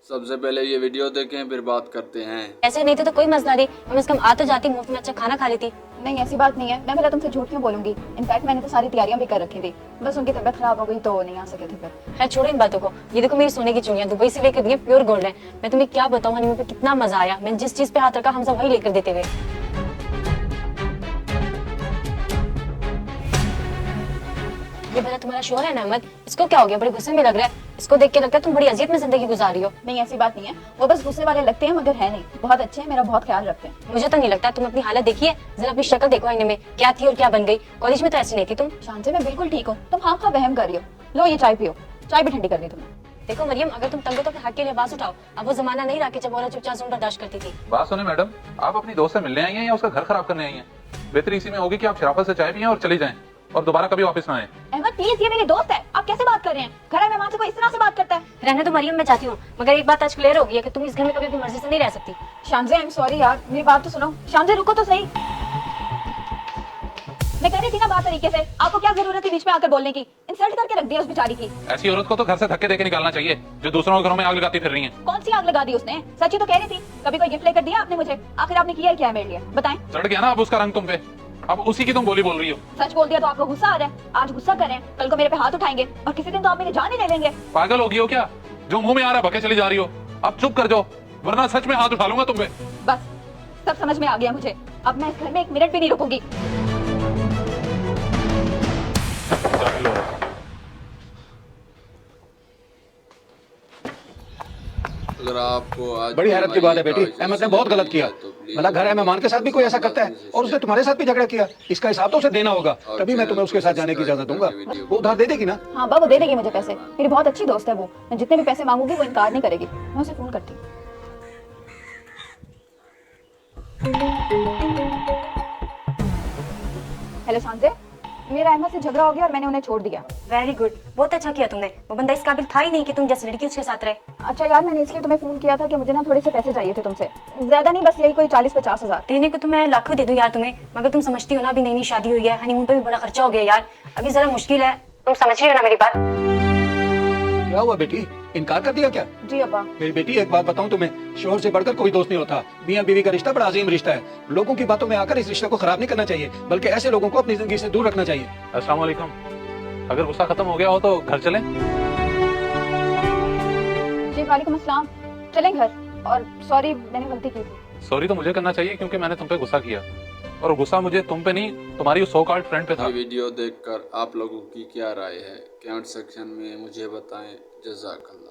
सबसे पहले ये वीडियो देखें फिर बात करते हैं। ऐसे नहीं तो कोई मसला नहीं, कम से कम आ तो जाती, मुफ्त में अच्छा खाना खा लेती। नहीं ऐसी बात नहीं है, मैं भला तुमसे झूठ क्यों बोलूंगी। इनफैक्ट मैंने तो सारी तैयारियां भी कर रखी थी, बस उनकी तबीयत खराब हो गई तो नहीं आ सके थे फिर। खैर छोड़ो इन बातों को। ये देखो मेरी सोने की चूड़ियां दुबई से लेकर दी हैं, प्योर गोल्ड है। मैं तुम्हें क्या बताऊं हनीमून पे कितना मजा आया। मैंने जिस चीज पे हाथ रखा हम सब वही लेकर देते हुए। ये भला तुम्हारा शोर है ना अहमद, इसको क्या हो गया? बड़े गुस्से में लग रहा है। इसको देख के लगता है तुम बड़ी अजीब में जिंदगी गुजार रही हो। नहीं ऐसी बात नहीं है, वो बस गुस्से वाले लगते हैं मगर है नहीं, बहुत अच्छे हैं, मेरा बहुत ख्याल रखते हैं। मुझे तो नहीं लगता। तुम अपनी हालत देखिए, जरा अपनी शक्ल देखो आईने में, क्या थी और क्या बन गई। कॉलेज में तो ऐसी नहीं थी तुम। शांति मैं बिल्कुल ठीक हूँ, तुम हाँ वहम कर रही हो। लो ये चाय पियो, चाय भी ठंडी कर दी तुमने। देखो मरियम, अगर तुम तंग हो तो फिर हक के लिए आवाज उठाओ। अब वो जमाना नहीं रहा कि जब औरत चुपचाप से बर्दाश्त करती थी। बात सुने मैडम, आप अपनी दोस्त से मिलने आई हैं या उसका घर खराब करने आई हैं? बेहतरी इसी में होगी कि आप शराफत से चाय पिएं और चली जाएं और दोबारा कभी ऑफिस ना आए। अहमद प्लीज, ये मेरी दोस्त है, आप कैसे बात कर रहे हैं? घर है मेहमान से कोई इस तरह से बात करता है? रहने तो मरियम मैं चाहती हूँ, मगर एक बात आज क्लियर हो गई है कि तुम इस घर में कभी अपनी मर्जी से नहीं रह सकती। शांजे आई एम सॉरी यार, मेरी बात तो सुनो। शांजे रुको तो सही, मैं कह रही थी ना बात तरीके से, आपको क्या जरूरत थी बीच में आकर बोलने की? इंसल्ट करके रख दिया उस बेचारी की। ऐसी औरत को तो घर से धक्के देके निकालना चाहिए जो दूसरों के घरों में आग लगाती फिर रही हैं। कौन सी आग लगा दी उसने? सच्ची तो कह रही थी। कभी कोई गिफ्ट लेकर दिया आपने मुझे? आखिर आपने किया ही क्या है मेरे लिए, बताएं। चढ़ गया ना अब उसका रंग तुम पे, अब उसी की तुम बोली बोल रही हो। सच बोल दिया तो आपको गुस्सा आ रहा है। आज गुस्सा करें, कल को मेरे पे हाथ उठाएंगे और किसी दिन तो आप मेरी जान ही ले लेंगे। पागल हो गई हो क्या? जो मुंह में आ रहा है भके चली जा रही हो। अब चुप कर जाओ वरना सच में हाथ उठा लूंगा तुम पे। बस सब समझ में आ गया मुझे, अब मैं इस घर में एक मिनट भी नहीं रुकूंगी। अगर आपको आज बड़ी हैरत की बात है बेटी, अहमद ने बहुत गलत किया। मतलब घर है मेहमान के साथ भी कोई ऐसा करता है और उसने तुम्हारे साथ भी झगड़ा किया, इसका हिसाब तो उसे देना होगा, तभी मैं तुम्हें उसके साथ जाने की इजाजत दूंगा। वो उधार दे देगी ना? हाँ बाबू दे देगी मुझे पैसे, मेरी बहुत अच्छी दोस्त है वो, मैं जितने भी पैसे मांगूंगी वो इनकार नहीं करेगी। मैं उसे फोन करती हूँ। हेलो शांते, मेरा अहमद से झगड़ा हो गया और मैंने उन्हें छोड़ दिया। वेरी गुड, बहुत अच्छा किया तुमने। वो बंदा इस काबिल था ही नहीं कि तुम जैसी लड़की उसके साथ रहे। अच्छा यार, मैंने इसलिए तुम्हें फोन किया था कि मुझे ना थोड़े से पैसे चाहिए थे तुमसे, ज्यादा नहीं, बस यही कोई 40-50 हजार। देने को तो मैं लाखों दे दूं यार तुम्हें, मगर तुम समझती हो ना अभी नई नई शादी हुई है, हनीमून पे भी बड़ा खर्चा हो गया यार, अभी जरा मुश्किल है। तुम समझ रही हो ना मेरी बात? क्या हुआ बेटी, इनकार कर दिया क्या? जी अब्बा। मेरी बेटी एक बात बताऊं तुम्हें, शोहर से बढ़कर कोई दोस्त नहीं होता। मियां बीवी का रिश्ता बड़ा अजीम रिश्ता है। लोगों की बातों में आकर इस रिश्ते को खराब नहीं करना चाहिए, बल्कि ऐसे लोगों को अपनी जिंदगी से दूर रखना चाहिए। अस्सलाम वालेकुम। अगर गुस्सा खत्म हो गया हो तो घर चलें। जी वालेकुम अस्सलाम, चलें घर। और सॉरी, मैंने गलती की थी। सॉरी तो मुझे करना चाहिए क्योंकि मैंने तुम पे गुस्सा किया, और गुस्सा मुझे तुम पे नहीं तुम्हारी उस सो कॉल्ड फ्रेंड पे था। ये वीडियो देखकर आप लोगों की क्या राय है कमेंट सेक्शन में मुझे बताएं। जज़ाकल्लाह।